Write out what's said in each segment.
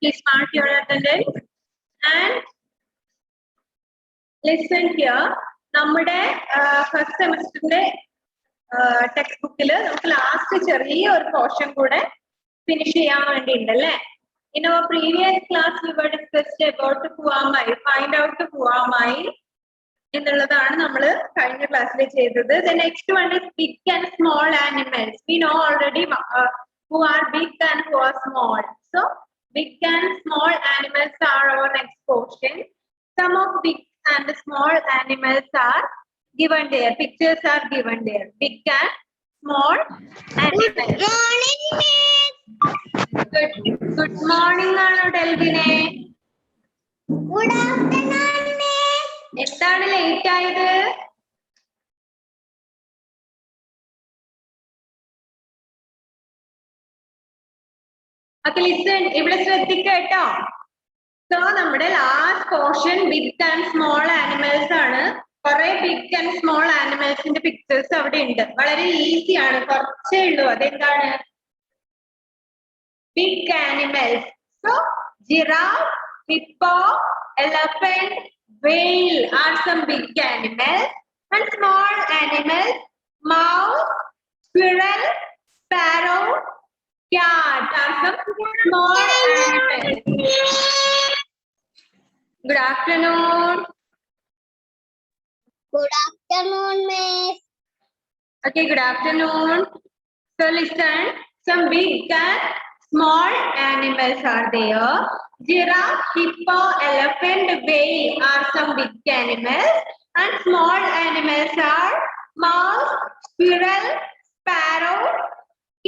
Please mark your attendance and listen here. നമ്മുടെ first സെമിസ്റ്ററിന്റെ text ബുക്കിൽ നമുക്ക് ലാസ്റ്റ് ചെറിയ ഒരു പോർഷൻ കൂടെ ഫിനിഷ് ചെയ്യാൻ വേണ്ടി ഉണ്ടല്ലേ. In our previous class we were discussed about Puamai, find out Puamai എന്നുള്ളതാണ് നമ്മൾ കഴിഞ്ഞ ക്ലാസ്സിൽ ചെയ്തത്. The next one is big and small animals. We know already who are big and who are small. So big and small animals are our next portion. Some of big and small animals are given there. Pictures are given there. Big and small animals. Good morning, Miss. Good morning, Anu Delvine. Good afternoon, Miss. എന്താണ് late ആയത്? Okay, listen, ഇവിടെ ശ്രദ്ധിക്കുക കേട്ടോ. So നമ്മുടെ last portion big and small animals ആണ്. കുറെ big and small ആനിമൽസിന്റെ pictures അവിടെ ഉണ്ട്. വളരെ ഈസി ആണ്, കുറച്ചേ ഉള്ളൂ. അതെന്താണ്? Big animals. So giraffe, hippo, elephant, whale are some big animals, and small animals, mouse, squirrel, sparrow, cat are some small animals. Good afternoon. Good afternoon, Miss. Okay, good afternoon. So listen, some big and small animals are there. Giraffe, hippo, elephant, whale are some big animals, and small animals are mouse, squirrel, sparrow,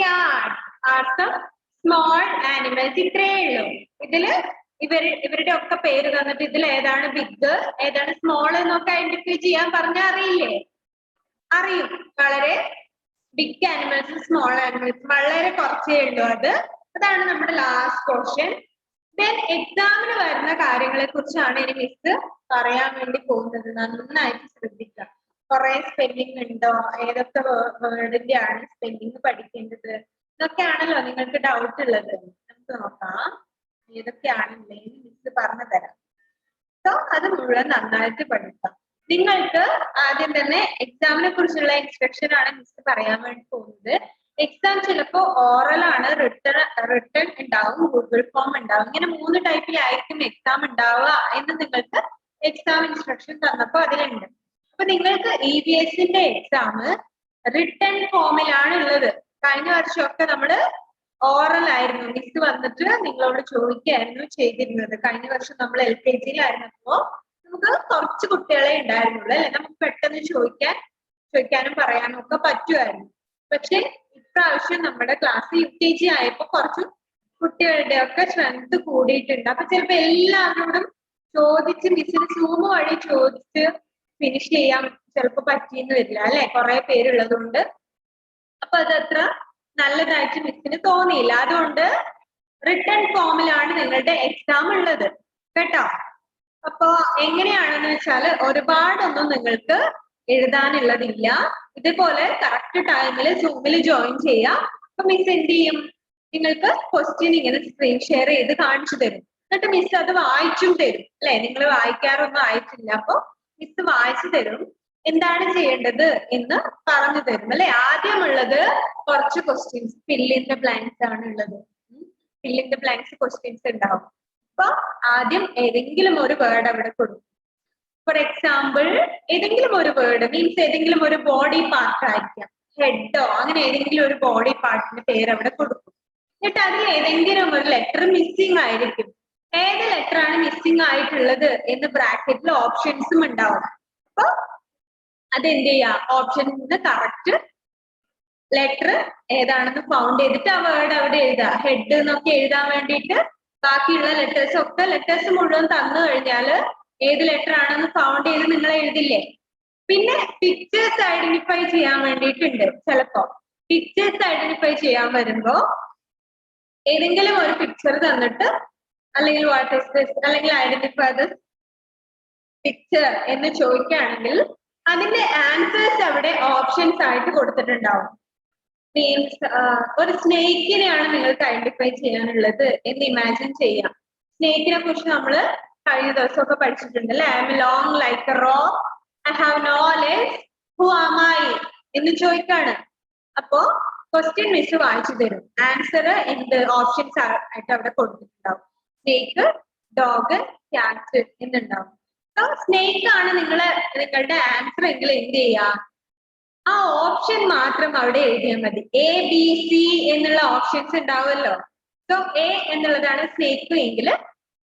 cat are some small animals. ഇത്രയേ ഉള്ളൂ. ഇതില് ഇവരുടെ ഒക്കെ പേര് തന്നിട്ട് ഇതിൽ ഏതാണ് big ഏതാണ് സ്മോൾ എന്നൊക്കെ ഐഡന്റിഫൈ ചെയ്യാൻ പറഞ്ഞാൽ അറിയില്ലേ? അറിയും. വളരെ ബിഗ് ആനിമൽസും സ്മോൾ ആനിമൽസും വളരെ കുറച്ചേ ഉള്ളൂ. അതാണ് നമ്മുടെ ലാസ്റ്റ് പോർഷൻ. ദെൻ എക്സാമിന് വരുന്ന കാര്യങ്ങളെ കുറിച്ചാണ് ഇനി മിസ് പറയാൻ വേണ്ടി പോകുന്നത്. നന്നായിട്ട് ശ്രദ്ധിക്കുക. കുറെ സ്പെല്ലിംഗ് ഉണ്ടോ, ഏതൊക്കെ വേർഡിന്റെ ആണ് സ്പെല്ലിംഗ് പഠിക്കേണ്ടത് ഇതൊക്കെയാണല്ലോ നിങ്ങൾക്ക് ഡൗട്ട് ഉള്ളത്. നമുക്ക് നോക്കാം ഏതൊക്കെയാണല്ലേ മിസ് പറഞ്ഞു തരാം. സോ അത് മുഴുവൻ നന്നായിട്ട് പഠിക്കാം. നിങ്ങൾക്ക് ആദ്യം തന്നെ എക്സാമിനെ കുറിച്ചുള്ള ഇൻസ്ട്രക്ഷൻ ആണ് മിസ് പറയാൻ വേണ്ടി പോകുന്നത്. എക്സാം ചിലപ്പോ ഓറൽ ആണ്, റിട്ടൺ ഉണ്ടാവും, ഗൂഗിൾ ഫോം ഉണ്ടാവും. ഇങ്ങനെ 3 ടൈപ്പിലായിരിക്കും എക്സാം ഉണ്ടാവുക എന്ന് നിങ്ങൾക്ക് എക്സാം ഇൻസ്ട്രക്ഷൻ തന്നപ്പോ അതിലുണ്ട്. അപ്പൊ നിങ്ങൾക്ക് EVSന്റെ എക്സാം റിട്ടൺ ഫോമിലാണ് ഉള്ളത്. കഴിഞ്ഞ വർഷമൊക്കെ നമ്മള് ഓറൽ ആയിരുന്നു, മിസ് വന്നിട്ട് നിങ്ങളോട് ചോദിക്കായിരുന്നു ചെയ്തിരുന്നത്. കഴിഞ്ഞ വർഷം നമ്മൾ LKGയിലായിരുന്നപ്പോ നമുക്ക് കുറച്ച് കുട്ടികളെ ഉണ്ടായിരുന്നുള്ളൂ അല്ലെ, നമുക്ക് പെട്ടെന്ന് ചോദിക്കാനും പറയാനും ഒക്കെ പറ്റുമായിരുന്നു. പക്ഷെ ഇപ്രാവശ്യം നമ്മുടെ ക്ലാസ് UKG ആയപ്പോ കുറച്ച് കുട്ടികളുടെ ഒക്കെ സ്ട്രെങ്ത് കൂടിയിട്ടുണ്ട്. അപ്പൊ ചിലപ്പോ എല്ലാവരോടും ചോദിച്ച് മിസ്സിന് സൂം വഴി ചോദിച്ച് ഫിനിഷ് ചെയ്യാൻ ചിലപ്പോ പറ്റിയെന്ന് വരില്ല അല്ലെ, കുറെ പേരുള്ളത് കൊണ്ട്. അപ്പൊ അതത്ര നല്ലതായിട്ട് മിസ്സിന് തോന്നിയില്ല. അതുകൊണ്ട് റിട്ടൺ ഫോമിലാണ് നിങ്ങളുടെ എക്സാം ഉള്ളത് കേട്ടോ. അപ്പൊ എങ്ങനെയാണെന്ന് വെച്ചാല് ഒരുപാടൊന്നും നിങ്ങൾക്ക് എഴുതാനുള്ളതില്ല. ഇതുപോലെ കറക്റ്റ് ടൈമിൽ സൂമിൽ ജോയിൻ ചെയ്യാം. അപ്പൊ മിസ് എന്ത് ചെയ്യും, നിങ്ങൾക്ക് ക്വസ്റ്റ്യൻ ഇങ്ങനെ സ്ക്രീൻ ഷെയർ ചെയ്ത് കാണിച്ചു തരും. എന്നിട്ട് മിസ് അത് വായിച്ചും തരും അല്ലെ. നിങ്ങൾ വായിക്കാറൊന്നും ആയിട്ടില്ല, അപ്പൊ മിസ് വായിച്ചു തരും, എന്താണ് ചെയ്യേണ്ടത് എന്ന് പറഞ്ഞു തരും അല്ലെ. ആദ്യമുള്ളത് കുറച്ച് questions fill in the blanks ആണ് ഉള്ളത്. Fill in the blanks questions ഉണ്ടാവും. അപ്പൊ ആദ്യം ഏതെങ്കിലും ഒരു വേർഡ് അവിടെ കൊടുക്കും. ഫോർ എക്സാമ്പിൾ ഏതെങ്കിലും ഒരു വേർഡ് മീൻസ് ഏതെങ്കിലും ഒരു ബോഡി പാർട്ട് ആയിരിക്കാം, ഹെഡോ അങ്ങനെ ഏതെങ്കിലും ഒരു ബോഡി പാർട്ടിന്റെ പേര് അവിടെ കൊടുക്കും. എന്നിട്ട് അതിൽ ഏതെങ്കിലും ഒരു ലെറ്റർ മിസ്സിംഗ് ആയിരിക്കും. ഏത് ലെറ്റർ ആണ് മിസ്സിംഗ് ആയിട്ടുള്ളത് എന്ന് ബ്രാക്കറ്റിൽ ഓപ്ഷൻസും ഉണ്ടാവും. അപ്പൊ അതെന്ത് ചെയ്യാം, ഓപ്ഷനിൽ നിന്ന് കറക്റ്റ് ലെറ്റർ ഏതാണെന്ന് ഫൗണ്ട് ചെയ്തിട്ട് ആ വേർഡ് അവിടെ എഴുതുക. ഹെഡ് എന്നൊക്കെ എഴുതാൻ വേണ്ടിയിട്ട് ബാക്കിയുള്ള ലെറ്റേഴ്സ് മുഴുവൻ തന്നു കഴിഞ്ഞാല് ഏത് ലെറ്റർ ആണെന്ന് ഫൗണ്ട് ചെയ്ത് നിങ്ങൾ എഴുതില്ലേ. പിന്നെ പിക്ചേഴ്സ് ഐഡന്റിഫൈ ചെയ്യാൻ വേണ്ടിയിട്ടുണ്ട്. ചിലപ്പോ പിക്ചേഴ്സ് ഐഡന്റിഫൈ ചെയ്യാൻ വരുമ്പോ ഏതെങ്കിലും ഒരു പിക്ചർ തന്നിട്ട് അല്ലെങ്കിൽ വാട്ട് ഈസ് ദിസ് അല്ലെങ്കിൽ ഐഡന്റിഫൈ ദിസ് പിക്ചർ എന്ന് ചോദിക്കുകയാണെങ്കിൽ അതിന്റെ ആൻസേഴ്സ് അവിടെ ഓപ്ഷൻസ് ആയിട്ട് കൊടുത്തിട്ടുണ്ടാവും. മീൻസ് ഒരു സ്നേക്കിനെയാണ് നിങ്ങൾക്ക് ഐഡന്റിഫൈ ചെയ്യാനുള്ളത് എന്ന് ഇമാജിൻ ചെയ്യാം. സ്നേക്കിനെ കുറിച്ച് നമ്മൾ കഴിഞ്ഞ ദിവസമൊക്കെ പഠിച്ചിട്ടുണ്ട് അല്ലെ. I am long like a rock, I have no legs, who am I എന്ന് ചോദിക്കാണ്. അപ്പോ ക്വസ്റ്റ്യൻ മിസ് വായിച്ചു തരും. ആൻസർ എന്ത് ഓപ്ഷൻസ് ആയിട്ട് അവിടെ കൊടുത്തിട്ടുണ്ടാവും. സ്നേക്ക്, ഡോഗ്, ക്യാറ്റ് എന്നുണ്ടാവും. സ്നേക്ക് ആണ് നിങ്ങളുടെ ആൻസർ എങ്കിൽ എന്ത് ചെയ്യാ, ആ ഓപ്ഷൻ മാത്രം അവിടെ എഴുതിയാൽ മതി. എ ബി സി എന്നുള്ള ഓപ്ഷൻസ് ഉണ്ടാവുമല്ലോ. സോ എ എന്നുള്ളതാണ് സ്നേക്ക് എങ്കിൽ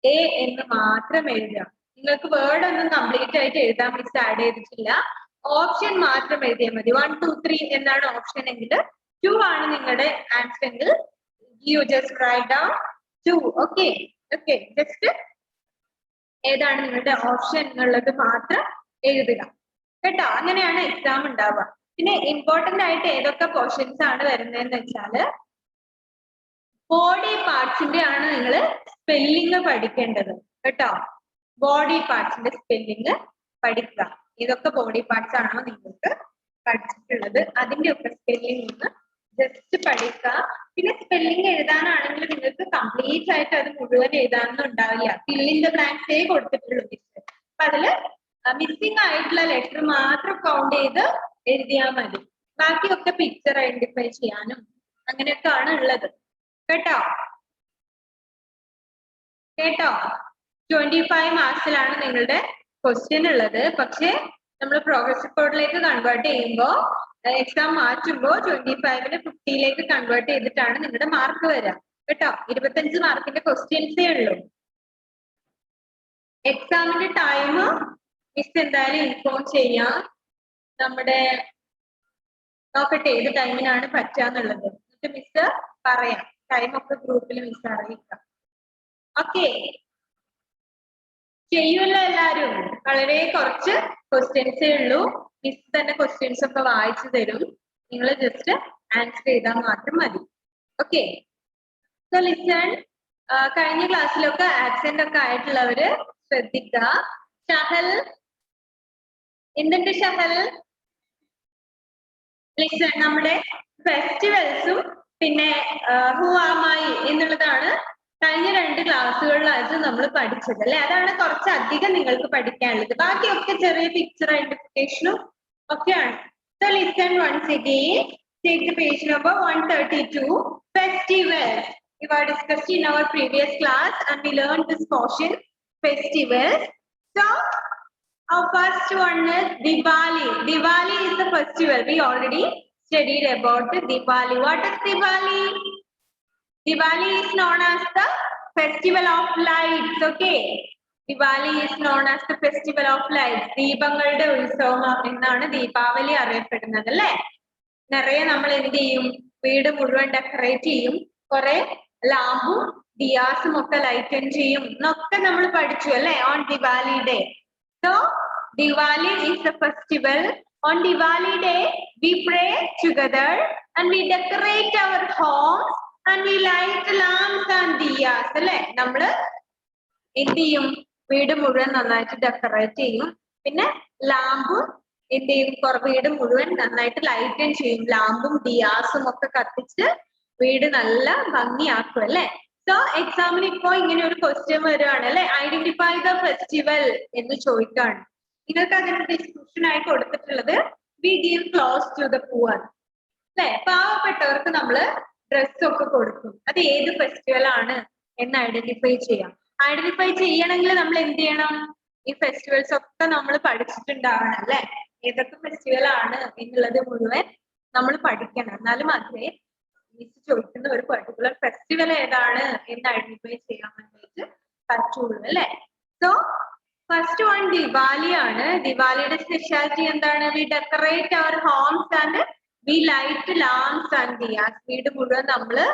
എ എന്ന് മാത്രം എഴുതുക. നിങ്ങൾക്ക് വേർഡ് ഒന്നും കംപ്ലീറ്റ് ആയിട്ട് എഴുതാൻ മിസ് ആഡ് ചെയ്തിട്ടില്ല. ഓപ്ഷൻ മാത്രം എഴുതിയാൽ മതി. 1 2 3 എന്നാണ് ഓപ്ഷൻ എങ്കിൽ 2 ആണ് നിങ്ങളുടെ ആൻസർ എങ്കിൽ you just write down 2. Okay okay, just ഏതാണ് നിങ്ങളുടെ ഓപ്ഷൻ എന്നുള്ളത് മാത്രം എഴുതുക കേട്ടോ. അങ്ങനെയാണ് എക്സാം ഉണ്ടാവുക. പിന്നെ ഇമ്പോർട്ടന്റ് ആയിട്ട് ഏതൊക്കെ പോർഷൻസ് ആണ് വരുന്നതെന്ന് വെച്ചാല് ബോഡി പാർട്സിന്റെ ആണ് നിങ്ങൾ സ്പെല്ലിങ് പഠിക്കേണ്ടത് കേട്ടോ. ബോഡി പാർട്സിന്റെ സ്പെല്ലിങ് പഠിക്കുക. ഏതൊക്കെ ബോഡി പാർട്സ് ആണോ നിങ്ങൾക്ക് പഠിച്ചിട്ടുള്ളത് അതിന്റെ ഒക്കെ സ്പെല്ലിംഗ് ഒന്ന് ജസ്റ്റ് പഠിക്കുക. പിന്നെ സ്പെല്ലിംഗ് എഴുതാനാണെങ്കിൽ നിങ്ങൾക്ക് കംപ്ലീറ്റ് ആയിട്ട് അത് മുഴുവൻ എഴുതാനൊന്നും ഉണ്ടാവില്ല. ഫില്ലിന്റെ ബ്ലാങ്ക്സേ കൊടുത്തിട്ടുള്ളൂ മിസ്. അപ്പൊ അതില് മിസ്സിംഗ് ആയിട്ടുള്ള ലെറ്റർ മാത്രം കൗണ്ട് ചെയ്ത് എഴുതിയാൽ മതി. ബാക്കിയൊക്കെ പിക്ചർ ഐഡന്റിഫൈ ചെയ്യാനും അങ്ങനെയൊക്കെ ആണ് ഉള്ളത് കേട്ടോ. കേട്ടോ, 25 മാർക്സിലാണ് നിങ്ങളുടെ ക്വസ്റ്റ്യൻ ഉള്ളത്. പക്ഷെ നമ്മൾ പ്രോഗ്രസ് റിപ്പോർട്ടിലേക്ക് കൺവേർട്ട് ചെയ്യുമ്പോൾ എക്സാം മാറ്റുമ്പോൾ 25ന് 50ലേക്ക് കൺവേർട്ട് ചെയ്തിട്ടാണ് നിങ്ങളുടെ മാർക്ക് വരിക കേട്ടോ. 25 മാർക്കിന്റെ ക്വസ്റ്റ്യൻസേ ഉള്ളൂ. എക്സാമിന്റെ ടൈം മിസ് എന്തായാലും ഇൻഫോം ചെയ്യാം. നമ്മുടെ നോക്കട്ടെ ഏത് ടൈമിനാണ് പറ്റാന്നുള്ളത്. എന്നിട്ട് മിസ് പറയാം. ടൈമൊക്കെ ഗ്രൂപ്പിൽ മിസ് അറിയിക്കാം. ഓക്കെ, ചെയ്യുമല്ലോ എല്ലാരും. വളരെ കുറച്ച് ക്വസ്റ്റ്യൻസേ ഉള്ളൂ. മിസ് തന്നെ ക്വസ്റ്റ്യൻസ് ഒക്കെ വായിച്ചു തരും. നിങ്ങൾ ജസ്റ്റ് ആൻസർ ചെയ്താൽ മാത്രം മതി. Okay, so listen. കഴിഞ്ഞ ക്ലാസ്സിലൊക്കെ ആബ്സെന്റ് ഒക്കെ ആയിട്ടുള്ളവര് ശ്രദ്ധിക്കുക. ഷഹൽ എന്തുണ്ട് ഷഹൽ? ലിസൺ, നമ്മുടെ ഫെസ്റ്റിവൽസും പിന്നെ ഹു ആം ഐ എന്നുള്ളതാണ് കഴിഞ്ഞ 2 ക്ലാസ്സുകളിലായിട്ട് നമ്മൾ പഠിച്ചത് അല്ലെ. അതാണ് കുറച്ചധികം നിങ്ങൾക്ക് പഠിക്കാനുള്ളത്. ബാക്കിയൊക്കെ ചെറിയ പിക്ചർ ഐഡന്റിഫിക്കേഷനും ഒക്കെയാണ്. So listen once again. Take the page number 132. Festivals. We were discussed in our previous class and we learned this portion, festivals. So our first one is Diwali. Diwali is the festival. We already studied about Diwali. What is Diwali? Diwali is known as the festival of lights. Okay, Diwali is known as the festival of lights. ദീപങ്ങളുടെ ഉത്സവം എന്നാണ് ദീപാവലി അറിയപ്പെടുന്നത് അല്ലെ. നിറയെ നമ്മൾ എന്ത് ചെയ്യും, വീട് മുഴുവൻ ഡെക്കറേറ്റ് ചെയ്യും, കുറെ ലാമ്പും ദിയാസും ഒക്കെ ലൈറ്റൻ ചെയ്യും എന്നൊക്കെ നമ്മൾ പഠിച്ചു അല്ലെ on Diwali day. So Diwali is the festival. On Diwali day we pray together and we decorate our homes and we light lamps and diyas അല്ലെ. നമ്മള് എന്ത് ചെയ്യും, വീട് മുഴുവൻ നന്നായിട്ട് ഡെക്കറേറ്റ് ചെയ്യും. പിന്നെ ലാമ്പും എന്ത് ചെയ്യും, വീട് മുഴുവൻ നന്നായിട്ട് ലൈറ്റൻ ചെയ്യും. ലാമ്പും ദിയാസും ഒക്കെ കത്തിച്ച് വീട് നല്ല ഭംഗിയാക്കും അല്ലെ. സോ എക്സാമിന് ഇപ്പോ ഇങ്ങനെ ഒരു ക്വസ്റ്റ്യൻ വരുവാണ് അല്ലെ, ഐഡന്റിഫൈ ദ ഫെസ്റ്റിവൽ എന്ന് ചോദിക്കാണ്. നിങ്ങൾക്ക് അതിന്റെ ഡിസ്ക്രിപ്ഷൻ ആയി കൊടുത്തിട്ടുള്ളത് we give clothes to the poor അല്ലെ. പാവപ്പെട്ടവർക്ക് നമ്മള് ഡ്രസ് ഒക്കെ കൊടുക്കും. അത് ഏത് ഫെസ്റ്റിവൽ ആണ് എന്ന് ഐഡന്റിഫൈ ചെയ്യാം. ഐഡന്റിഫൈ ചെയ്യണമെങ്കിൽ നമ്മൾ എന്ത് ചെയ്യണം, ഈ ഫെസ്റ്റിവൽസ് ഒക്കെ നമ്മൾ പഠിച്ചിട്ടുണ്ടാവണം അല്ലെ. ഏതൊക്കെ ഫെസ്റ്റിവൽ ആണ് എന്നുള്ളത് മുഴുവൻ നമ്മൾ പഠിക്കണം. എന്നാലും മാത്രമേ മിസ് ചോദിക്കുന്ന ഒരു പെർട്ടിക്കുലർ ഫെസ്റ്റിവൽ ഏതാണ് എന്ന് ഐഡന്റിഫൈ ചെയ്യാൻ വേണ്ടിയിട്ട് പറ്റുള്ളൂ അല്ലെ. സോ ഫസ്റ്റ് വൺ ദിവാലി ആണ്. ദിവാലിയുടെ സ്പെഷ്യാലിറ്റി എന്താണ്? We decorate our homes and we light lamps and diyas. വീട് മുഴുവൻ നമ്മള്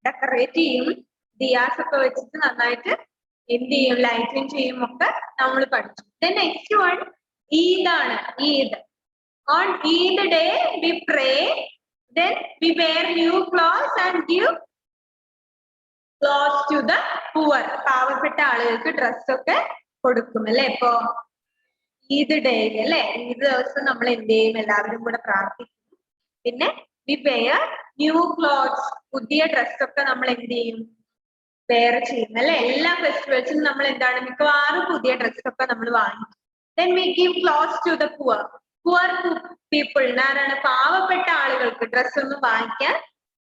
ഡെക്കറേറ്റ് ചെയ്യും, ദിയാസ് ഒക്കെ വെച്ചിട്ട് നന്നായിട്ട് എന്ത് ചെയ്യും, ലൈറ്റിംഗ് ചെയ്യും ഒക്കെ നമ്മൾ പഠിച്ചു. ദെൻ നെക്സ്റ്റ് വൺ ഈദ് ആണ്. Eid. On Eid day we pray, then we wear new clothes and give clothes to the poor. പാവപ്പെട്ട ആളുകൾക്ക് ഡ്രസ് ഒക്കെ കൊടുക്കും അല്ലെ. ഇപ്പൊ ഈദ് ഡേ അല്ലെ, ഈദ് ദിവസം നമ്മൾ എന്ത് ചെയ്യും, എല്ലാവരും കൂടെ പ്രാർത്ഥിക്കും. പിന്നെ വി വെയർ ന്യൂ ക്ലോത്ത്സ്, പുതിയ ഡ്രസ്സൊക്കെ നമ്മൾ എന്ത് ചെയ്യും, വെയർ ചെയ്യുന്നത് അല്ലെ. എല്ലാ ഫെസ്റ്റിവൽസിനും നമ്മൾ എന്താണ് മിക്കവാറും പുതിയ ഡ്രസ് ഒക്കെ നമ്മൾ വാങ്ങിക്കും. Then we give clothes to the poor. Poor people ആരാണ്? പാവപ്പെട്ട ആളുകൾക്ക് ഡ്രസ് ഒന്നും വാങ്ങിക്കാൻ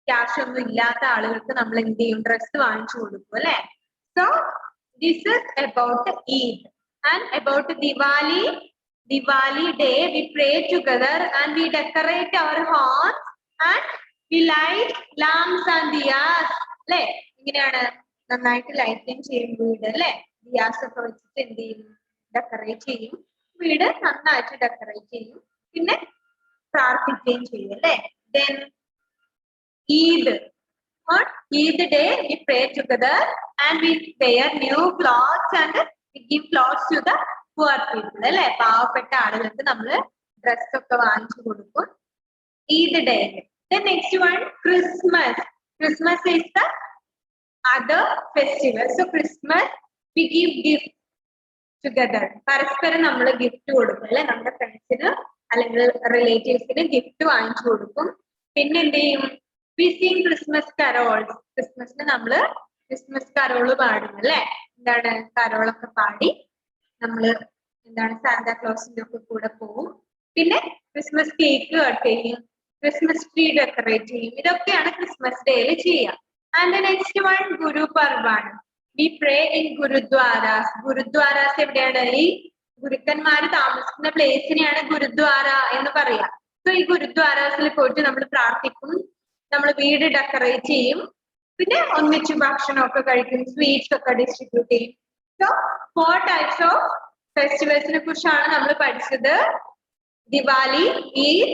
ക്യാഷ് ഒന്നും ഇല്ലാത്ത ആളുകൾക്ക് നമ്മൾ എന്ത് ചെയ്യും? ഡ്രസ് വാങ്ങിച്ചു കൊടുക്കും അല്ലെ. So this is about Eid. And about Diwali day we pray together and we decorate our homes and we light lamps and diyas അല്ലെ. ഇങ്ങനെയാണ് നന്നായിട്ട് ലൈറ്റിംഗ് ചെയ്യും വീട് അല്ലെ. ദിയാസ് ഒക്കെ വെച്ചിട്ട് എന്ത് ചെയ്യും? ഡെക്കറേറ്റ് ചെയ്യും. വീട് നന്നായിട്ട് ഡെക്കറേറ്റ് ചെയ്യും. പിന്നെ പ്രാർത്ഥിക്കുകയും ചെയ്യും അല്ലെ. Then Eid. On Eid day we pray together and we wear new clothes and we give clothes to the poor people അല്ലെ. പാവപ്പെട്ട ആളുകൾക്ക് നമ്മൾ ഡ്രസ് ഒക്കെ വാങ്ങിച്ചു കൊടുക്കും Eid day. The next one Christmas. Christmas is the other festival. So Christmas we give gift together. പരസ്പരം നമ്മൾ gift കൊടുക്കും അല്ലെ. നമ്മുടെ ഫ്രണ്ട്സിന് അല്ലെങ്കിൽ റിലേറ്റീവ്സിന് ഗിഫ്റ്റ് വാങ്ങിച്ചു കൊടുക്കും. പിന്നെ എന്ത് ചെയ്യും? We sing Christmas carols. ക്രിസ്മസിന് നമ്മള് ക്രിസ്മസ് കരോള് പാടും അല്ലെ. എന്താണ് കരോളൊക്കെ പാടി നമ്മള് എന്താണ് സാന്താക്ലോസിന്റെ ഒക്കെ കൂടെ പോവും. പിന്നെ ക്രിസ്മസ് കേക്ക് കട്ട് ചെയ്യും, ക്രിസ്മസ് ട്രീ ഡെക്കറേറ്റ് ചെയ്യും. ഇതൊക്കെയാണ് ക്രിസ്മസ് ഡേയിൽ ചെയ്യുക. ആൻഡ് ദ നെക്സ്റ്റ് വൺ ഗുരു പർവാണ്. We pray in gurdwaras. Gurdwaras എവിടെയാണ്? ഈ ഗുരുക്കന്മാര് താമസിക്കുന്ന പ്ലേസിനെയാണ് ഗുരുദ്വാര എന്ന് പറയാ. സോ ഈ ഗുരുദ്വാരാസിൽ പോയിട്ട് നമ്മൾ പ്രാർത്ഥിക്കും, നമ്മൾ വീട് ഡെക്കറേറ്റ് ചെയ്യും, പിന്നെ ഒന്നിച്ച് ഭക്ഷണമൊക്കെ കഴിക്കും, സ്വീറ്റ്സ് ഒക്കെ ഡിസ്ട്രിബ്യൂട്ട് ചെയ്യും. സോ 4 types of ഫെസ്റ്റിവൽസിനെ കുറിച്ചാണ് നമ്മൾ പഠിച്ചത്. Diwali, Eid,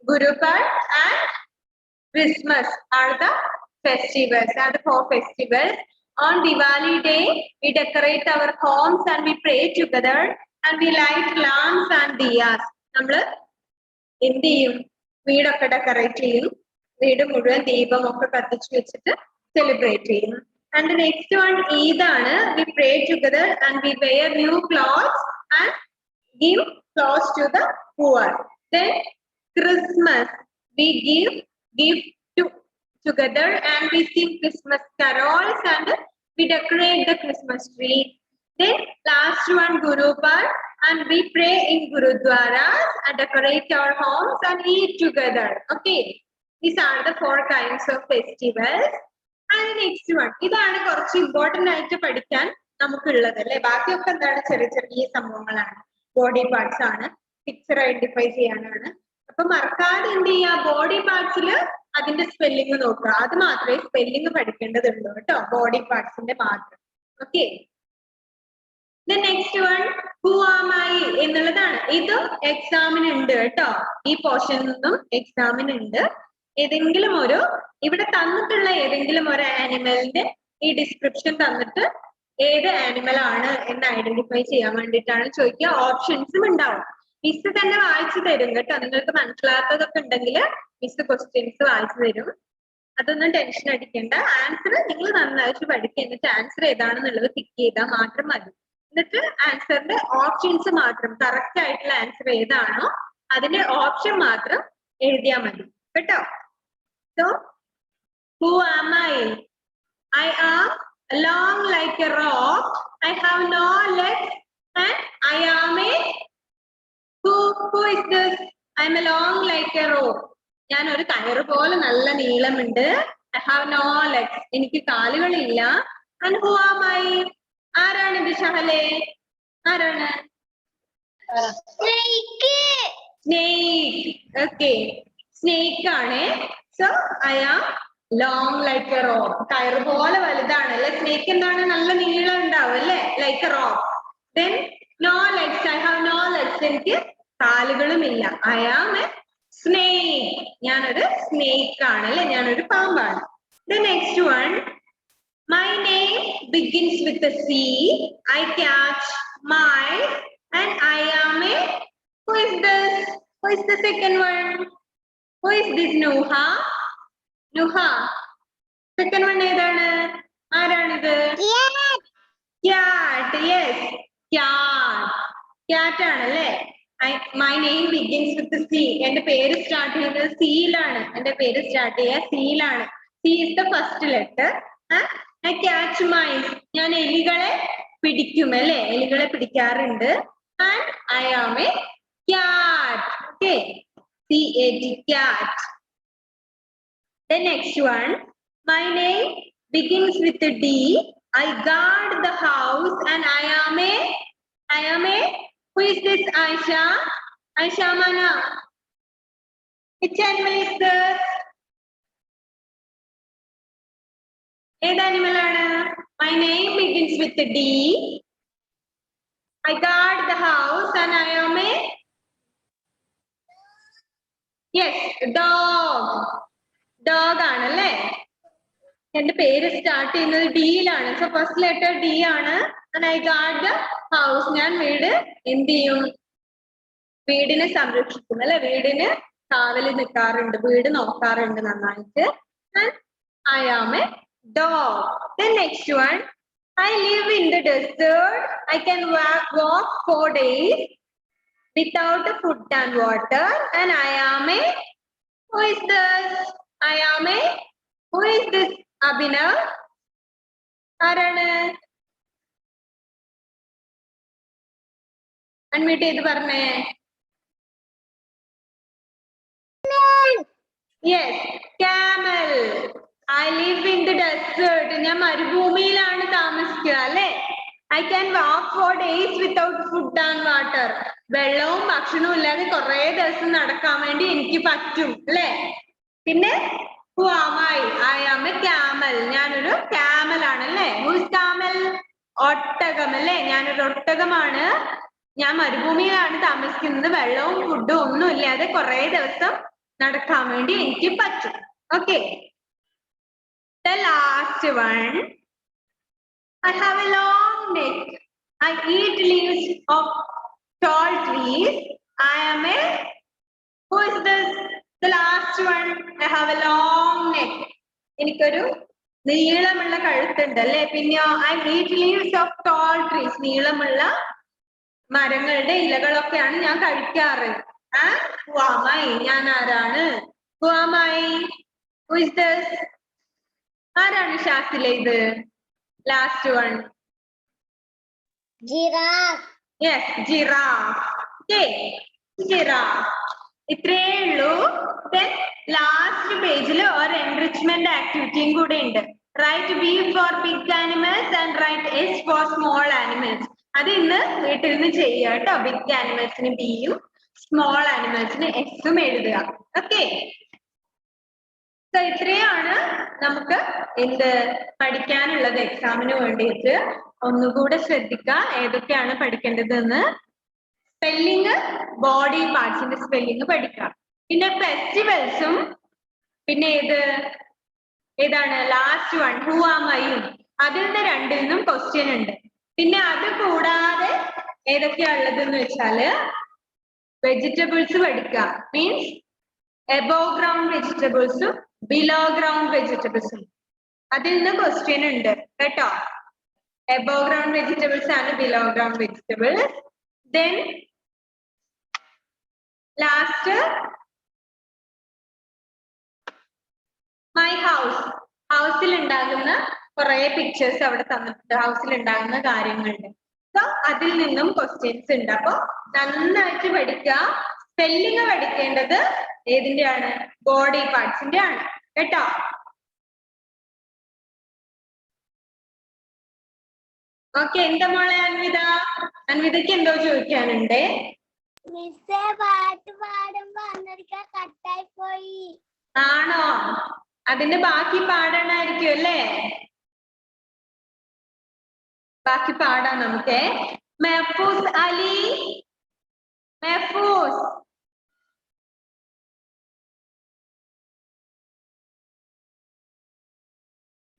Guru Parv and Christmas are the festivals, are the 4 festivals. On Diwali day, we decorate our homes and we pray together and we light lamps and diyas. നമ്മൾ എന്ത് ചെയ്യും? വീടൊക്കെ decorate ചെയ്യും, വീട് മുഴുവൻ ദീപം ഒക്കെ കത്തിച്ചു വെച്ചിട്ട് സെലിബ്രേറ്റ് ചെയ്യും. And the next one Eid ആണ്. We pray together and we wear new clothes and give clothes to the poor. Then Christmas, we give gift together and we sing Christmas carols and we decorate the Christmas tree. Then last one Guru Parv and we pray in Gurudwaras and decorate our homes and eat together. Okay, these are the 4 kinds of festivals. And the next one, ഇതാണ് കുറച്ച് important ആയിട്ട് പഠിക്കാൻ നമുക്കുള്ളത് അല്ലെ. ബാക്കിയൊക്കെ എന്താണ്? ചെറിയ ചെറിയ സംഭവങ്ങളാണ്, ബോഡി പാർട്സ് ആണ്, പിക്ചർ ഐഡന്റിഫൈ ചെയ്യാനാണ്. അപ്പൊ മറക്കാതെ എന്ത് ചെയ്യുക? ബോഡി പാർട്സിൽ അതിന്റെ സ്പെല്ലിംഗ് നോക്കുക. അത് മാത്രമേ സ്പെല്ലിംഗ് പഠിക്കേണ്ടതുള്ളൂ കേട്ടോ, ബോഡി പാർട്സിന്റെ മാത്രം. Okay. The next one who am I എന്നുള്ളതാണ്. ഇതും എക്സാമിന് ഉണ്ട് കേട്ടോ. ഈ പോർഷനിൽ നിന്നും എക്സാമിന് ഉണ്ട്. ഏതെങ്കിലും ഒരു ഇവിടെ തന്നിട്ടുള്ള ഏതെങ്കിലും ഒരു ആനിമലിന്റെ ഈ ഡിസ്ക്രിപ്ഷൻ തന്നിട്ട് ഏത് ആനിമൽ ആണ് എന്ന് ഐഡന്റിഫൈ ചെയ്യാൻ വേണ്ടിയിട്ടാണ് ചോദിക്കുക. ഓപ്ഷൻസും ഉണ്ടാവും. മിസ് തന്നെ വായിച്ചു തരും കേട്ടോ. നിങ്ങൾക്ക് മനസ്സിലാത്തതൊക്കെ ഉണ്ടെങ്കിൽ മിസ് ക്വസ്റ്റ്യൻസ് വായിച്ചു തരും. അതൊന്നും ടെൻഷൻ അടിക്കേണ്ട. ആൻസർ നിങ്ങൾ നന്നായിട്ട് പഠിക്കുക. എന്നിട്ട് ആൻസർ ഏതാണെന്നുള്ളത് ടിക്ക് ചെയ്താൽ മാത്രം മതി. എന്നിട്ട് ആൻസറിന്റെ ഓപ്ഷൻസ് മാത്രം, കറക്റ്റ് ആയിട്ടുള്ള ആൻസർ ഏതാണോ അതിന്റെ ഓപ്ഷൻ മാത്രം എഴുതിയാൽ മതി കേട്ടോ. So, who am I? I am long like a rock. I have no legs and I am a who is this? I am long like a rope. ഞാൻ ഒരു കയറ് പോലെ നല്ല നീളമുണ്ട്. I have no legs. എനിക്ക് കാലുകളില്ല. And who am I? ആരാണ് ഇത് ഷഹലെ? ആരാണ്? Snake. Okay. Snake ആണ്. So I am long like a rope. കയറ് പോലെ വലുതാണ് അല്ലെ. സ്നേക്ക് എന്താണ്? നല്ല നീളം ഉണ്ടാവും അല്ലെ, like a rope. Then no legs. I have no legs. എനിക്ക് കാലുകളുമില്ല. I am a snake. ഞാനൊരു സ്നേക്ക് ആണ് അല്ലെ, ഞാനൊരു പാമ്പാണ്. The next one, my name begins with a C. I catch mice and I am a who is this? Who is the second one? Who is this? Nuha. Nuha. Second one ഏതാണ്? ആരാണിത്? Cat. Yes. Cat. Cat ആണല്ലേ. My name begins with C. എന്റെ പേര് start ചെയ്യുന്നത് C യിലാണ്. എന്റെ പേര് start ചെയ്യുക C യിലാണ്. C is the first letter. I catch mice. ഞാൻ എലികളെ പിടിക്കും അല്ലേ? എലികളെ പിടിക്കാറുണ്ട്. And I am a cat. Okay. C-A-T, cat. The next one. My name begins with a D. I guard the house and I am a, who is this Aisha? Aisha Mana. Which animal is this? ഏത് animal ആണ്? My name begins with a D. I guard the house and I am a, yes, dog. Dog ആണല്ലേ? എന്റെ പേര് start ചെയ്യുന്നത് ഡിയിലാണ്. So first letter D ആണ്. And I guard the house. ഞാൻ വീട് എന്ത് ചെയ്യും? വീടിനെ സംരക്ഷിക്കും അല്ലെ? വീടിന് കാവല് നിൽക്കാറുണ്ട്, വീട് നോക്കാറുണ്ട് നന്നായിട്ട്. And I am a dog. The next one. I live in the desert. I can walk 4 days without food and water. And I am a, who is this? I am a, who is this? Abhinav? ആരാണ്? Unmute ചെയ്ത് പറഞ്ഞേ. Yes, camel. I live in the desert. ഞാൻ മരുഭൂമിയിലാണ് താമസിക്കുക അല്ലേ? I can walk 4 days without food and water. വെള്ളവും ഭക്ഷണവും ഇല്ലാതെ കുറെ ദിവസം നടക്കാൻ വേണ്ടി എനിക്ക് പറ്റും അല്ലേ? പിന്നെ who am I? I am a camel. ഞാനൊരു camel ആണല്ലേ? Who is camel? ഒട്ടകം അല്ലേ? ഞാനൊരു ഒട്ടകമാണ്. ഞാൻ മരുഭൂമിയിലാണ് താമസിക്കുന്നത്. വെള്ളവും ഫുഡും ഒന്നും ഇല്ലാതെ കുറെ ദിവസം നടക്കാൻ വേണ്ടി എനിക്ക് പറ്റും. Okay. The last one. I have a long neck. I eat leaves of tall trees. I am a, who is this? The last one. I have a long neck. എനിക്കൊരു നീളമുള്ള കഴുത്തുണ്ട് അല്ലേ? പിന്നെയോ I eat leaves of tall trees. നീളമുള്ള മരങ്ങളുടെ ഇലകളൊക്കെയാണ് ഞാൻ കഴിക്കാറ്. Who am I? ഞാൻ ആരാണ്? Who am I? Who is this? ആരാണ് ഷാസിലെ ഇത്? Last one. Giraffe. Yes, giraffe. Okay, giraffe. ഇത്രയേ ഉള്ളൂ. Then last പേജിൽ ഒരു enrichment activity കൂടെ ഉണ്ട്. Write B for big animals and write S for small animals. അത് ഇന്ന് വീട്ടിൽ നിന്ന് ചെയ്യുക കേട്ടോ. ബിഗ് ആനിമൽസിന് ബിയും സ്മോൾ ആനിമൽസിന് എസും എഴുതുക. ഓക്കെ. സോ ഇത്രയാണ് നമുക്ക് എന്ത് പഠിക്കാനുള്ളത് എക്സാമിന് വേണ്ടിയിട്ട്. ഒന്നുകൂടെ ശ്രദ്ധിക്കുക ഏതൊക്കെയാണ് പഠിക്കേണ്ടതെന്ന്. സ്പെല്ലിങ്, ബോഡി പാർട്സിന്റെ സ്പെല്ലിങ് പഠിക്കാം. പിന്നെ ഫെസ്റ്റിവൽസും പിന്നെ ഏതാണ് ലാസ്റ്റ് വൺ ഹൂ ആം ഐയും അതിൽ നിന്ന് രണ്ടിൽ നിന്നും ക്വസ്റ്റ്യൻ ഉണ്ട്. പിന്നെ അത് കൂടാതെ ഏതൊക്കെയാ ഉള്ളതെന്ന് വെച്ചാല് വെജിറ്റബിൾസ് പഠിക്കാം. മീൻസ് എബോവ് ഗ്രൗണ്ട് വെജിറ്റബിൾസും ബിലോ ഗ്രൗണ്ട് വെജിറ്റബിൾസും അതിൽ നിന്ന് ക്വസ്റ്റ്യൻ ഉണ്ട് കേട്ടോ. എബോവ് ഗ്രൗണ്ട് വെജിറ്റബിൾസ് ആണ് below ground vegetables. Then last my house. ഹൗസിൽ ഉണ്ടാകുന്ന കുറെ പിക്ചേഴ്സ് അവിടെ തന്നിട്ടുണ്ട്. ഹൗസിൽ ഉണ്ടാകുന്ന കാര്യങ്ങളുണ്ട്. സോ അതിൽ നിന്നും ക്വസ്റ്റ്യൻസ് ഉണ്ട്. അപ്പൊ നന്നായിട്ട് പഠിക്കുക. സ്പെല്ലിങ് പഠിക്കേണ്ടത് ഏതിന്റെയാണ്? ബോഡി പാർട്സിന്റെ ആണ് കേട്ടോ. ഓക്കെ. എന്താ മോളെ അൻവിത? അൻവിതയ്ക്ക് എന്തോ ചോദിക്കാനുണ്ട്. മിസ്സേ പാട്ട് പാടുമ്പോ അന്നൊരിക്കൽ കട്ടായി പോയി. ആണോ? അതിന്റെ ബാക്കി പാടണായിരിക്കും അല്ലേ? ബാക്കി പാടാം നമുക്ക്. മെഹഫൂസ് അലി, മെഹഫൂസ്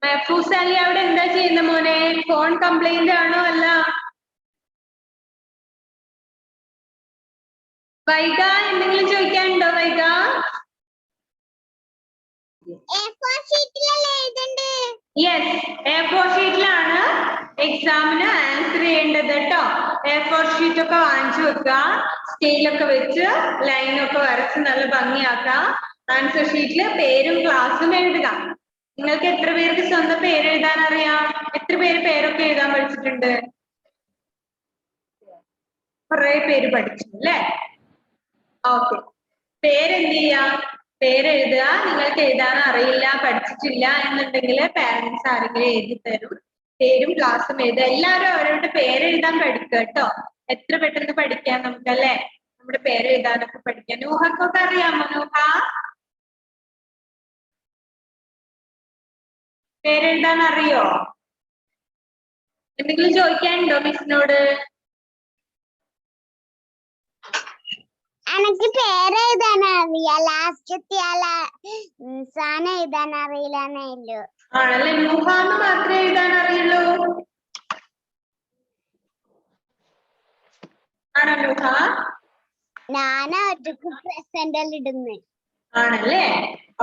മെഹഫൂസ് അലി അവിടെ എന്താ ചെയ്യുന്ന മോനെ? ഫോൺ കംപ്ലൈന്റ് ആണോ? അല്ല. വൈഗ എന്തെങ്കിലും ചോദിക്കാനുണ്ടോ? വൈഗ യെസ്, A4 ഷീറ്റിലാണ് എക്സാമിന് ആൻസർ ചെയ്യേണ്ടത് കേട്ടോ. A4 ഷീറ്റ് ഒക്കെ വാങ്ങിച്ചു വെക്കുക. സ്കെയിലൊക്കെ വെച്ച് ലൈനൊക്കെ വരച്ച് നല്ല ഭംഗിയാക്കാം. ആൻസർ ഷീറ്റില് പേരും ക്ലാസ്സും എഴുതുക. നിങ്ങൾക്ക് എത്ര പേർക്ക് സ്വന്തം പേര് എഴുതാൻ അറിയാം? എത്ര പേര് പേരൊക്കെ എഴുതാൻ പഠിച്ചിട്ടുണ്ട്? കുറെ പേര് പഠിച്ചു അല്ലേ? ഓക്കെ. പേരെന്ത് ചെയ്യാം? പേരെഴുതുക. നിങ്ങൾക്ക് എഴുതാൻ അറിയില്ല, പഠിച്ചിട്ടില്ല എന്നുണ്ടെങ്കിൽ പാരന്റ്സ് ആരെങ്കിലും എഴുതി തരും. പേരും ക്ലാസ്സും എഴുതുക. എല്ലാവരും അവരവരുടെ പേരെഴുതാൻ പഠിക്കുക കേട്ടോ. എത്ര പെട്ടെന്ന് പഠിക്കാം നമുക്കല്ലേ? നമ്മുടെ പേരെഴുതാനൊക്കെ പഠിക്കാം. നൂഹക്കൊക്കെ അറിയാമോ? നൂഹ പേരെഴുതാൻ അറിയോ? എന്തെങ്കിലും ചോദിക്കാനുണ്ടോ മിസ്സിനോട്? എനിക്ക് പേര് എഴുതാൻ അറിയാം, ലാസ്റ്റ് സാധനം എഴുതാൻ അറിയില്ലെന്നേ ഉള്ളൂ. ആണല്ലേ? നൂഹാന്ന് മാത്രമേ എഴുതാൻ അറിയുള്ളൂ? ആണോ നൂഹ? ഞാനാ ഒറ്റക്ക് പ്രസന്റിൽ ഇടുന്നു. ആണല്ലേ?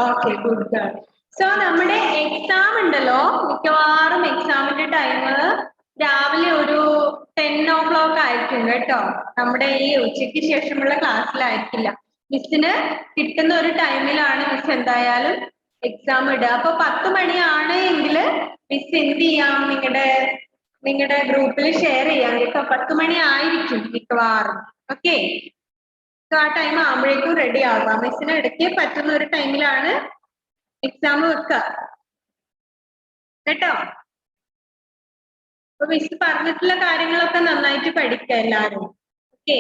Okay, good girl. സോ നമ്മുടെ എക്സാം ഉണ്ടല്ലോ, മിക്കവാറും എക്സാമിന്റെ ടൈം രാവിലെ ഒരു 10 o'clock ആയിരിക്കും കേട്ടോ. നമ്മുടെ ഈ ഉച്ചയ്ക്ക് ശേഷമുള്ള ക്ലാസ്സിലായിരിക്കില്ല. മിസ്സിന് കിട്ടുന്ന ഒരു ടൈമിലാണ് മിസ് എന്തായാലും എക്സാം ഇടുക. അപ്പൊ 10 മണിയാണ് എങ്കിൽ മിസ് എന്ത് ചെയ്യാം? നിങ്ങളുടെ ഗ്രൂപ്പിൽ ഷെയർ ചെയ്യാം കേട്ടോ. 10 മണി ആയിരിക്കും മിക്കവാറും. ഓക്കെ, ആ ടൈം ആകുമ്പോഴേക്കും റെഡി ആവുക. മിസ്സിന് ഇടയ്ക്ക് പറ്റുന്ന ഒരു ടൈമിലാണ് എക്സാം വെക്കുക കേട്ടോ. അപ്പൊ മിസ് പറഞ്ഞിട്ടുള്ള കാര്യങ്ങളൊക്കെ നന്നായിട്ട് പഠിക്കുക എല്ലാവരും. ഓക്കെ.